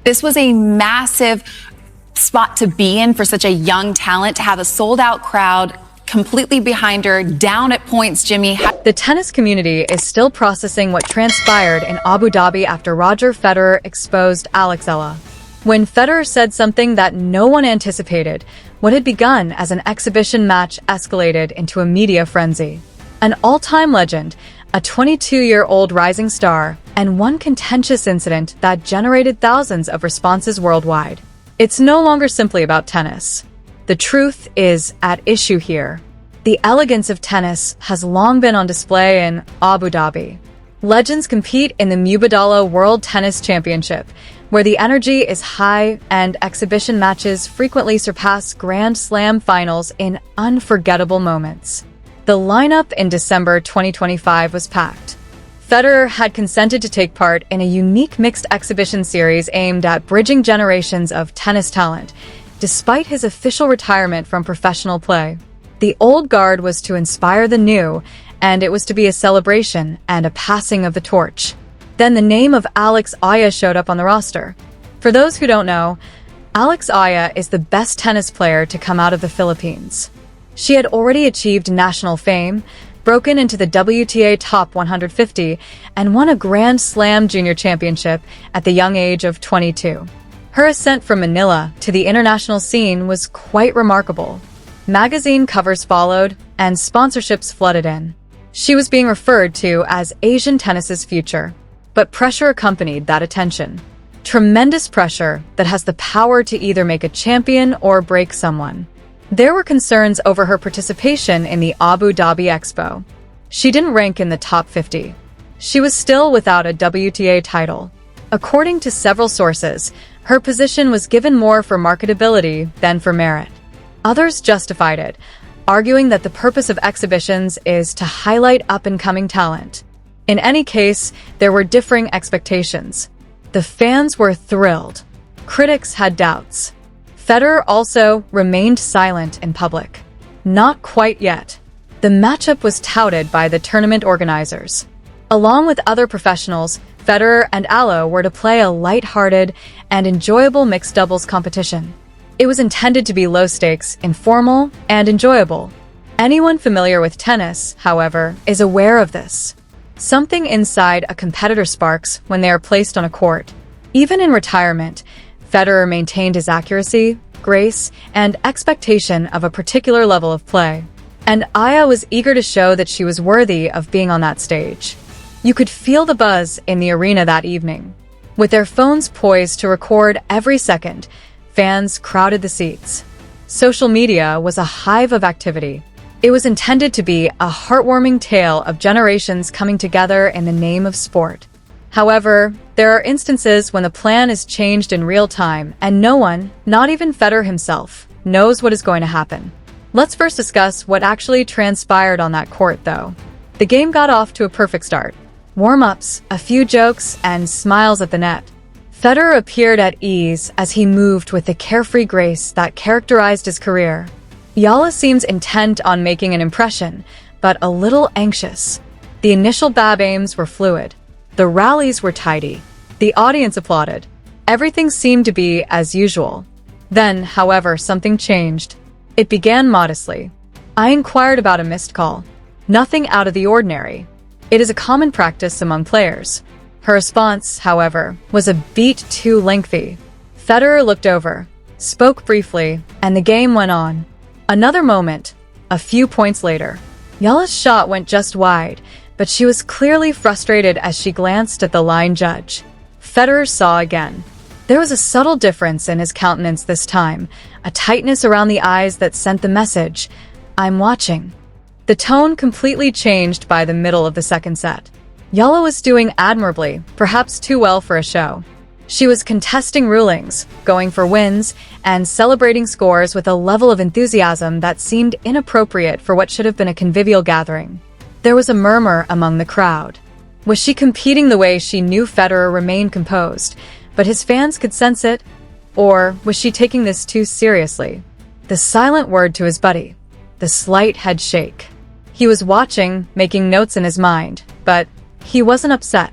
This was a massive spot to be in for such a young talent, to have a sold-out crowd completely behind her, down at points, Jimmy. The tennis community is still processing what transpired in Abu Dhabi after Roger Federer exposed Alex Eala. When Federer said something that no one anticipated, what had begun as an exhibition match escalated into a media frenzy. An all-time legend, a 22-year-old rising star, and one contentious incident that generated thousands of responses worldwide. It's no longer simply about tennis. The truth is at issue here. The elegance of tennis has long been on display in Abu Dhabi. Legends compete in the Mubadala World Tennis Championship, where the energy is high and exhibition matches frequently surpass Grand Slam finals in unforgettable moments. The lineup in December 2025 was packed. Federer had consented to take part in a unique mixed exhibition series aimed at bridging generations of tennis talent, despite his official retirement from professional play. The old guard was to inspire the new, and it was to be a celebration and a passing of the torch. Then the name of Alex Eala showed up on the roster. For those who don't know, Alex Eala is the best tennis player to come out of the Philippines. She had already achieved national fame, broken into the WTA Top 150, and won a Grand Slam Junior Championship at the young age of 22. Her ascent from Manila to the international scene was quite remarkable. Magazine covers followed, and sponsorships flooded in. She was being referred to as Asian tennis's future. But pressure accompanied that attention. Tremendous pressure that has the power to either make a champion or break someone. There were concerns over her participation in the Abu Dhabi Expo. She didn't rank in the top 50. She was still without a WTA title. According to several sources, her position was given more for marketability than for merit. Others justified it, arguing that the purpose of exhibitions is to highlight up-and-coming talent. In any case, there were differing expectations. The fans were thrilled. Critics had doubts. Federer also remained silent in public. Not quite yet. The matchup was touted by the tournament organizers. Along with other professionals, Federer and Eala were to play a light-hearted and enjoyable mixed doubles competition. It was intended to be low-stakes, informal, and enjoyable. Anyone familiar with tennis, however, is aware of this. Something inside a competitor sparks when they are placed on a court. Even in retirement, Federer maintained his accuracy, grace, and expectation of a particular level of play. And Eala was eager to show that she was worthy of being on that stage. You could feel the buzz in the arena that evening. With their phones poised to record every second, fans crowded the seats. Social media was a hive of activity. It was intended to be a heartwarming tale of generations coming together in the name of sport. However, there are instances when the plan is changed in real time and no one, not even Federer himself, knows what is going to happen. Let's first discuss what actually transpired on that court, though. The game got off to a perfect start. Warm-ups, a few jokes, and smiles at the net. Federer appeared at ease as he moved with the carefree grace that characterized his career. Eala seems intent on making an impression, but a little anxious. The initial bab aims were fluid. The rallies were tidy. The audience applauded. Everything seemed to be as usual. Then, however, something changed. It began modestly. I inquired about a missed call. Nothing out of the ordinary. It is a common practice among players. Her response, however, was a beat too lengthy. Federer looked over, spoke briefly, and the game went on. Another moment, a few points later. Eala's shot went just wide, but she was clearly frustrated as she glanced at the line judge. Federer saw again. There was a subtle difference in his countenance this time, a tightness around the eyes that sent the message, "I'm watching." The tone completely changed by the middle of the second set. Eala was doing admirably, perhaps too well for a show. She was contesting rulings, going for wins, and celebrating scores with a level of enthusiasm that seemed inappropriate for what should have been a convivial gathering. There was a murmur among the crowd. Was she competing the way she knew Federer remained composed, but his fans could sense it? Or was she taking this too seriously? The silent word to his buddy. The slight head shake. He was watching, making notes in his mind, but he wasn't upset.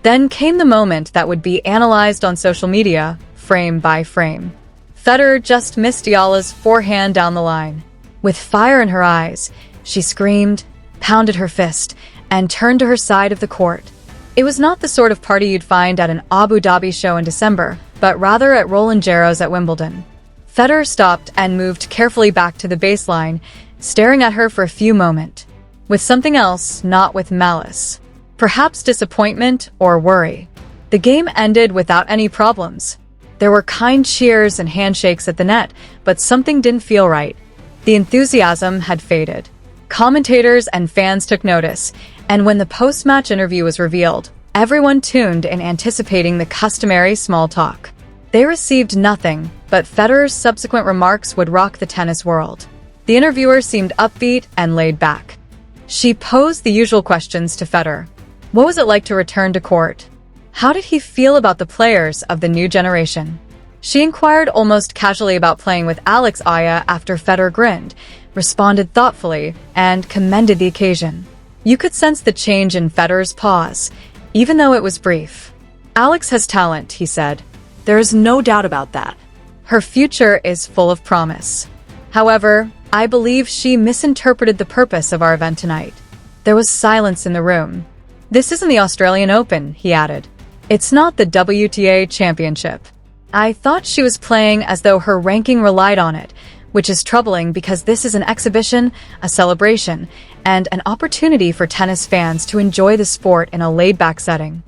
Then came the moment that would be analyzed on social media frame by frame. Federer just missed Eala's forehand down the line. With fire in her eyes, she screamed, pounded her fist, and turned to her side of the court. It was not the sort of party you'd find at an Abu Dhabi show in December, but rather at Roland Garros at Wimbledon. Federer stopped and moved carefully back to the baseline, staring at her for a few moments. With something else, not with malice. Perhaps disappointment or worry. The game ended without any problems. There were kind cheers and handshakes at the net, but something didn't feel right. The enthusiasm had faded. Commentators and fans took notice, and when the post-match interview was revealed, everyone tuned in anticipating the customary small talk. They received nothing, but Federer's subsequent remarks would rock the tennis world. The interviewer seemed upbeat and laid back. She posed the usual questions to Federer. What was it like to return to court? How did he feel about the players of the new generation? She inquired almost casually about playing with Alex Eala after Federer grinned, responded thoughtfully, and commended the occasion. You could sense the change in Federer's pause, even though it was brief. Alex has talent, he said. There is no doubt about that. Her future is full of promise. However, I believe she misinterpreted the purpose of our event tonight. There was silence in the room. This isn't the Australian Open, he added. It's not the WTA Championship. I thought she was playing as though her ranking relied on it, which is troubling because this is an exhibition, a celebration, and an opportunity for tennis fans to enjoy the sport in a laid-back setting.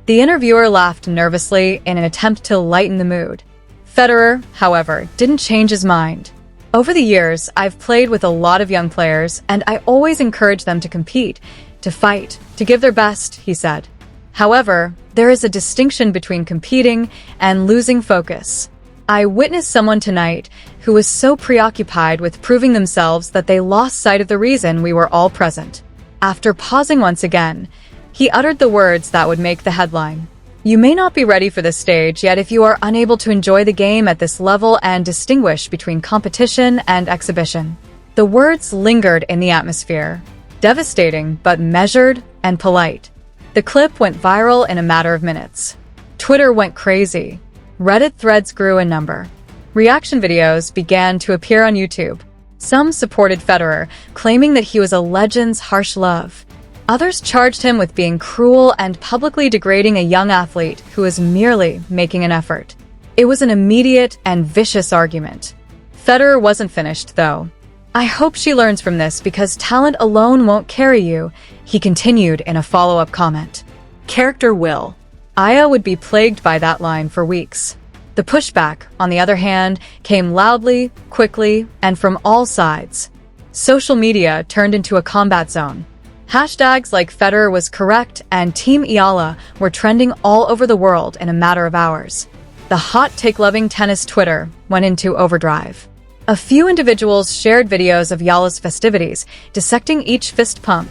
The interviewer laughed nervously in an attempt to lighten the mood. Federer, however, didn't change his mind. Over the years, I've played with a lot of young players, and I always encourage them to compete, to fight, to give their best, he said. However, there is a distinction between competing and losing focus. I witnessed someone tonight who was so preoccupied with proving themselves that they lost sight of the reason we were all present. After pausing once again, he uttered the words that would make the headline. You may not be ready for this stage, yet if you are unable to enjoy the game at this level and distinguish between competition and exhibition. The words lingered in the atmosphere. Devastating, but measured and polite. The clip went viral in a matter of minutes. Twitter went crazy. Reddit threads grew in number. Reaction videos began to appear on YouTube. Some supported Federer, claiming that he was a legend's harsh love. Others charged him with being cruel and publicly degrading a young athlete who was merely making an effort. It was an immediate and vicious argument. Federer wasn't finished, though. I hope she learns from this because talent alone won't carry you, he continued in a follow-up comment. Character will. Eala would be plagued by that line for weeks. The pushback, on the other hand, came loudly, quickly, and from all sides. Social media turned into a combat zone. Hashtags like Federer was correct and Team Eala were trending all over the world in a matter of hours. The hot take-loving tennis Twitter went into overdrive. A few individuals shared videos of Eala's festivities, dissecting each fist pump,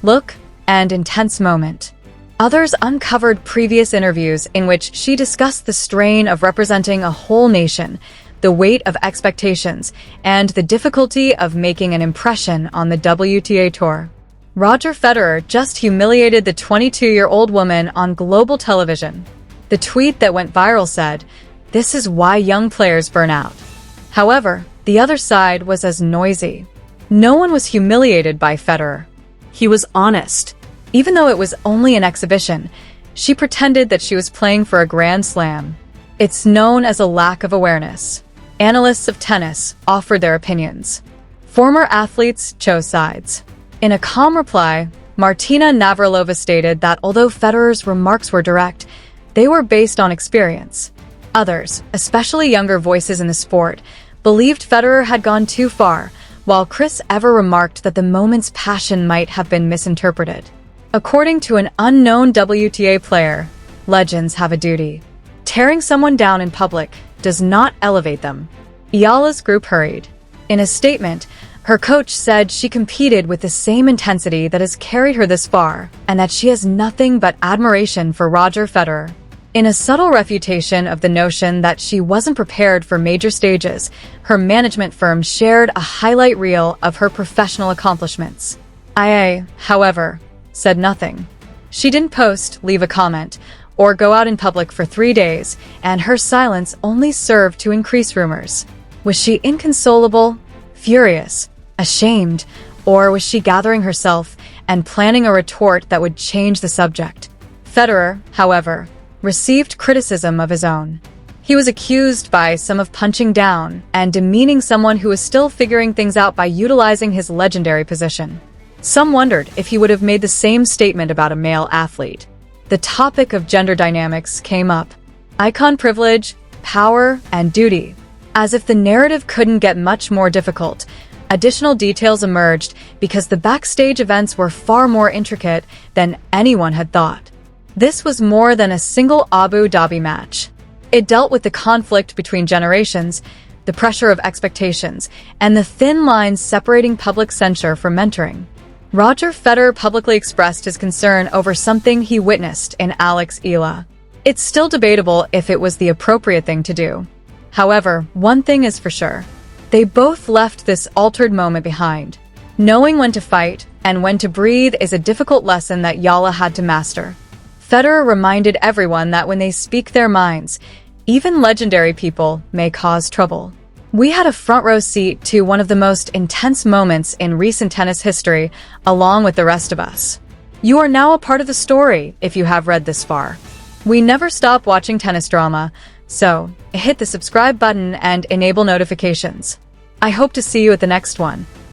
look, and intense moment. Others uncovered previous interviews in which she discussed the strain of representing a whole nation, the weight of expectations, and the difficulty of making an impression on the WTA Tour. Roger Federer just humiliated the 22-year-old woman on global television. The tweet that went viral said, "This is why young players burn out." However, the other side was as noisy. No one was humiliated by Federer. He was honest. Even though it was only an exhibition, she pretended that she was playing for a Grand Slam. It's known as a lack of awareness. Analysts of tennis offered their opinions. Former athletes chose sides. In a calm reply, Martina Navratilova stated that although Federer's remarks were direct, they were based on experience. Others, especially younger voices in the sport, believed Federer had gone too far, while Chris Ever remarked that the moment's passion might have been misinterpreted. According to an unknown WTA player, legends have a duty. Tearing someone down in public does not elevate them. Eala's group hurried. In a statement, her coach said she competed with the same intensity that has carried her this far, and that she has nothing but admiration for Roger Federer. In a subtle refutation of the notion that she wasn't prepared for major stages, her management firm shared a highlight reel of her professional accomplishments. IA, however, said nothing. She didn't post, leave a comment, or go out in public for 3 days, and her silence only served to increase rumors. Was she inconsolable, furious, ashamed, or was she gathering herself and planning a retort that would change the subject? Federer, however, received criticism of his own. He was accused by some of punching down and demeaning someone who was still figuring things out by utilizing his legendary position. Some wondered if he would have made the same statement about a male athlete. The topic of gender dynamics came up. Icon privilege, power, and duty. As if the narrative couldn't get much more difficult, additional details emerged because the backstage events were far more intricate than anyone had thought. This was more than a single Abu Dhabi match. It dealt with the conflict between generations, the pressure of expectations, and the thin lines separating public censure from mentoring. Roger Federer publicly expressed his concern over something he witnessed in Alex Eala. It's still debatable if it was the appropriate thing to do. However, one thing is for sure. They both left this altered moment behind. Knowing when to fight and when to breathe is a difficult lesson that Eala had to master. Federer reminded everyone that when they speak their minds, even legendary people may cause trouble. We had a front row seat to one of the most intense moments in recent tennis history, along with the rest of us. You are now a part of the story if you have read this far. We never stop watching tennis drama, so hit the subscribe button and enable notifications. I hope to see you at the next one.